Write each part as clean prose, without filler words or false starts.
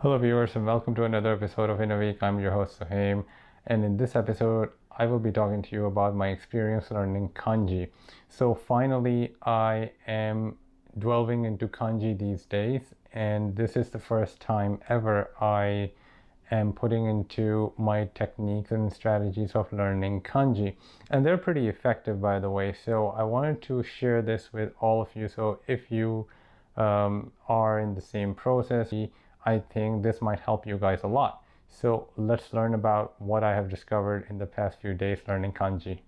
Hello viewers and welcome to another episode of In a Week. I'm your host Suhaim, and in this episode I will be talking to you about my experience learning kanji. So finally I am delving into kanji these days, and this is the first time ever I am putting into my techniques and strategies of learning kanji, and they're pretty effective, by the way. So I wanted to share this with all of you. So if you are in the same process, I think this might help you guys a lot. So let's learn about what I have discovered in the past few days learning kanji.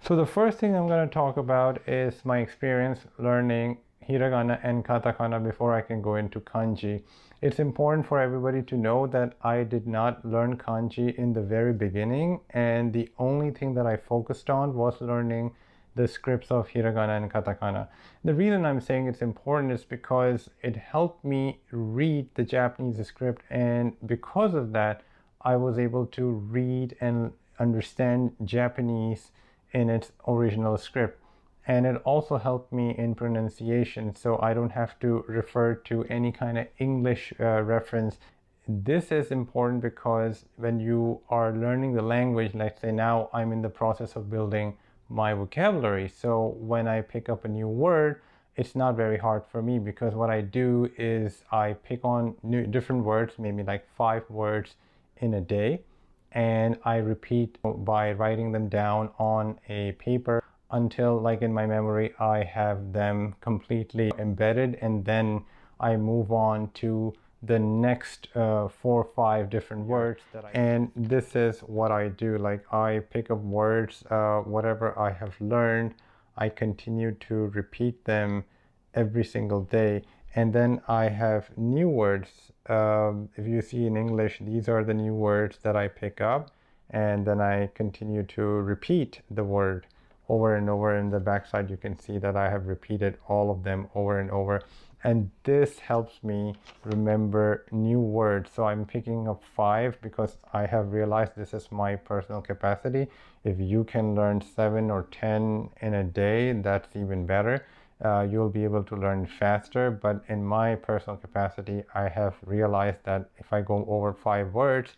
So the first thing I'm going to talk about is my experience learning hiragana and katakana before I can go into kanji. It's important for everybody to know that I did not learn kanji in the very beginning, and the only thing that I focused on was learning the scripts of hiragana and katakana. The reason I'm saying it's important is because it helped me read the Japanese script, and because of that I was able to read and understand Japanese in its original script. And it also helped me in pronunciation, so I don't have to refer to any kind of English reference. This is important because when you are learning the language, let's say now I'm in the process of building my vocabulary, so when I pick up a new word, it's not very hard for me, because what I do is I pick on different words, maybe like 5 words in a day, and I repeat by writing them down on a paper until, like in my memory, I have them completely embedded, and then I move on to the next 4 or 5 different words and this is what I do. Like, I pick up words, whatever I have learned, I continue to repeat them every single day, and then I have new words. If you see in English, these are the new words that I pick up, and then I continue to repeat the word over and over. In the backside you can see that I have repeated all of them over and over, and this helps me remember new words. So I'm picking up 5 because I have realized this is my personal capacity. If you can learn 7 or 10 in a day, that's even better. You'll be able to learn faster, but in my personal capacity I have realized that if I go over 5 words,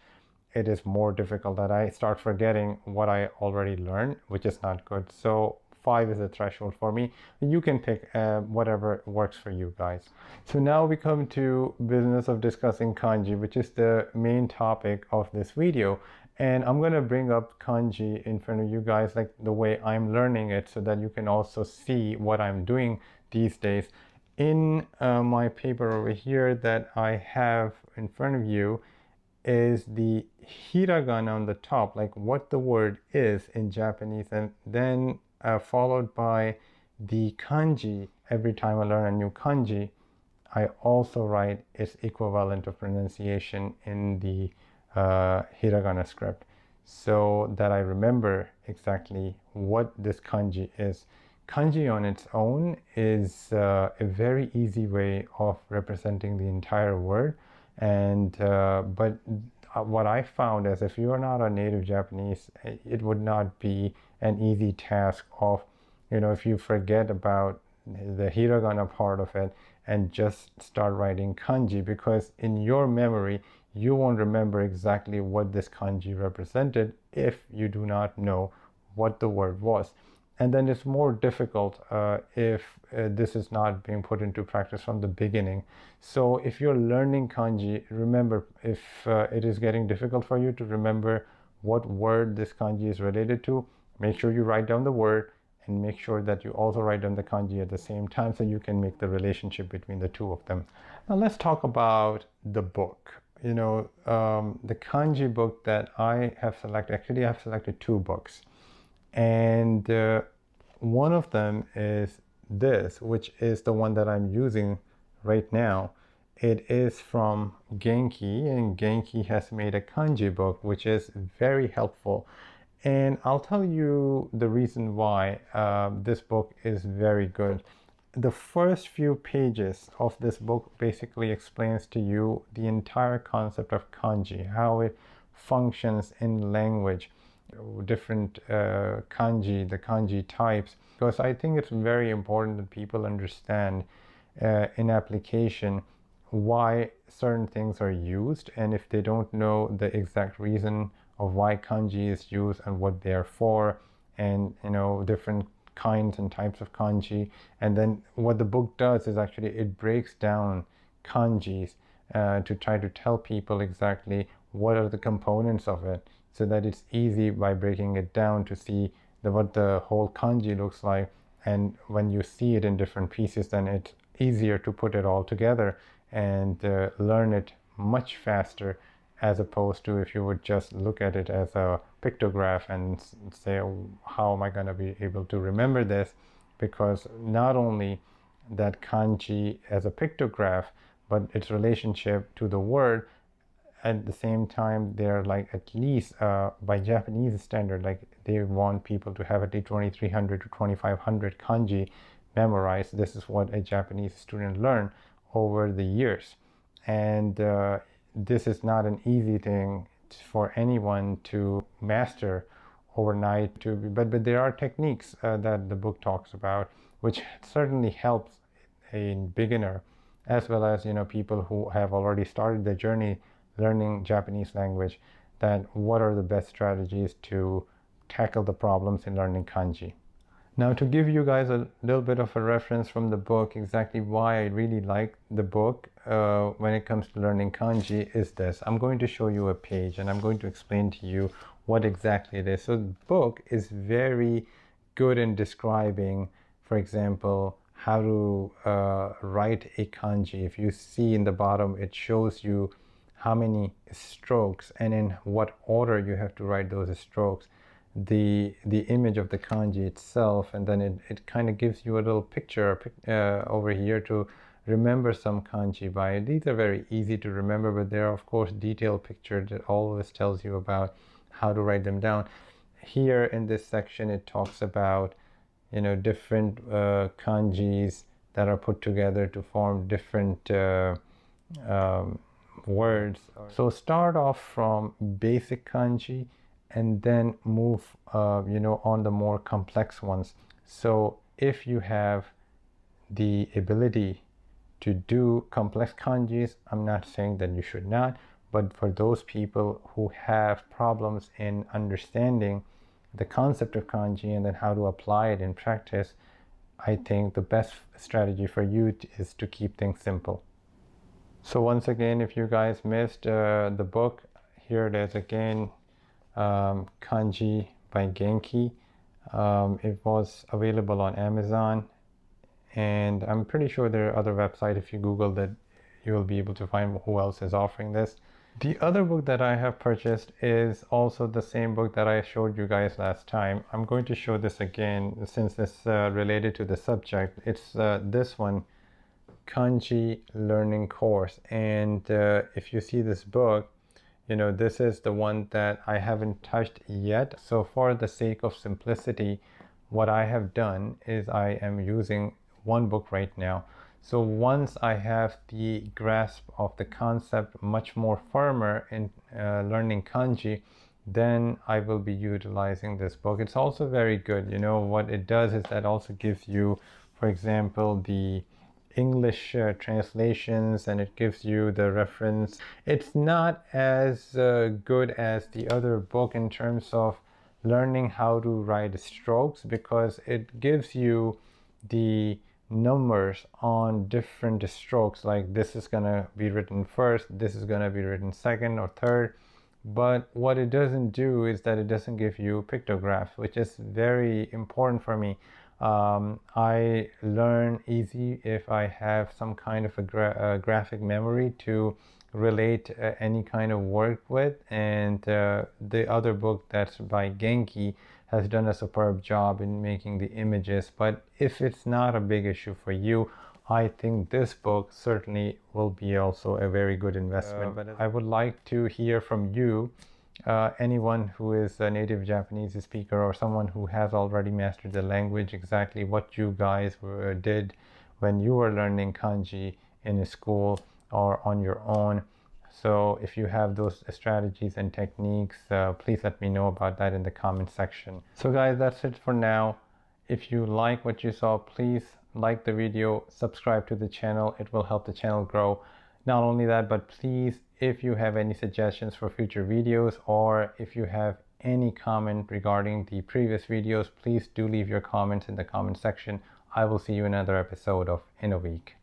it is more difficult, that I start forgetting what I already learned, which is not good. So 5 is a threshold for me. You can pick whatever works for you guys. So now we come to business of discussing kanji, which is the main topic of this video. And I'm going to bring up kanji in front of you guys, like the way I'm learning it, so that you can also see what I'm doing these days. In my paper over here that I have in front of you is the hiragana on the top, like what the word is in Japanese, and then followed by the kanji. Every time I learn a new kanji, I also write its equivalent of pronunciation in the hiragana script, so that I remember exactly what this kanji is. Kanji on its own is a very easy way of representing the entire word, and but what I found is, if you are not a native Japanese, it would not be an easy task of, if you forget about the hiragana part of it and just start writing kanji, because in your memory you won't remember exactly what this kanji represented if you do not know what the word was. And then it's more difficult if this is not being put into practice from the beginning. So if you're learning kanji, remember, if it is getting difficult for you to remember what word this kanji is related to, make sure you write down the word, and make sure that you also write down the kanji at the same time, so you can make the relationship between the two of them. Now let's talk about the book. The kanji book that I have selected, actually I have selected 2 books. And one of them is this, which is the one that I'm using right now. It is from Genki, and Genki has made a kanji book which is very helpful. And I'll tell you the reason why this book is very good. The first few pages of this book basically explains to you the entire concept of kanji, how it functions in language, different kanji, the kanji types, because I think it's very important that people understand in application why certain things are used, and if they don't know the exact reason of why kanji is used and what they are for, and different kinds and types of kanji. And then what the book does is actually it breaks down kanjis to try to tell people exactly what are the components of it, so that it's easy by breaking it down to see what the whole kanji looks like. And when you see it in different pieces, then it's easier to put it all together and learn it much faster, as opposed to if you would just look at it as a pictograph and say, oh, how am I going to be able to remember this? Because not only that kanji as a pictograph, but its relationship to the word, at the same time, they're like, at least by Japanese standard, like they want people to have at least 2300 to 2500 kanji memorized. This is what a Japanese student learn over the years, and this is not an easy thing for anyone to master overnight. But there are techniques that the book talks about, which certainly helps a beginner, as well as people who have already started their journey learning Japanese language, that what are the best strategies to tackle the problems in learning kanji. Now, to give you guys a little bit of a reference from the book, exactly why I really like the book when it comes to learning kanji is this. I'm going to show you a page and I'm going to explain to you what exactly it is. So the book is very good in describing, for example, how to write a kanji. If you see in the bottom, it shows you how many strokes and in what order you have to write those strokes, the image of the kanji itself, and then it kind of gives you a little picture over here to remember some kanji by. These are very easy to remember, but there are of course detailed pictures that always tells you about how to write them down. Here in this section it talks about different kanjis that are put together to form different words. So start off from basic kanji and then move on the more complex ones. So if you have the ability to do complex kanjis, I'm not saying that you should not, but for those people who have problems in understanding the concept of kanji and then how to apply it in practice, I think the best strategy for you is to keep things simple. So once again, if you guys missed the book, here it is again, Kanji by Genki. It was available on Amazon, and I'm pretty sure there are other websites. If you Google that, you will be able to find who else is offering this. The other book that I have purchased is also the same book that I showed you guys last time. I'm going to show this again since it's related to the subject. It's this one, Kanji Learning Course. And if you see this book, this is the one that I haven't touched yet. So for the sake of simplicity, what I have done is I am using one book right now. So once I have the grasp of the concept much more firmer in learning kanji, then I will be utilizing this book. It's also very good. What it does is that also gives you, for example, the English translations, and it gives you the reference. It's not as good as the other book in terms of learning how to write strokes, because it gives you the numbers on different strokes, like this is gonna be written first, this is gonna be written second or third. But what it doesn't do is that it doesn't give you pictographs, which is very important for me. I learn easy if I have some kind of a graphic memory to relate any kind of work with, and the other book that's by Genki has done a superb job in making the images. But if it's not a big issue for you, I think this book certainly will be also a very good investment. But I would like to hear from you, anyone who is a native Japanese speaker or someone who has already mastered the language, exactly what you guys did when you were learning kanji in a school or on your own. So if you have those strategies and techniques, please let me know about that in the comment section. So guys, that's it for now. If you like what you saw, please like the video, subscribe to the channel. It will help the channel grow. Not only that, but please, if you have any suggestions for future videos, or if you have any comment regarding the previous videos, please do leave your comments in the comment section. I will see you in another episode of In a Week.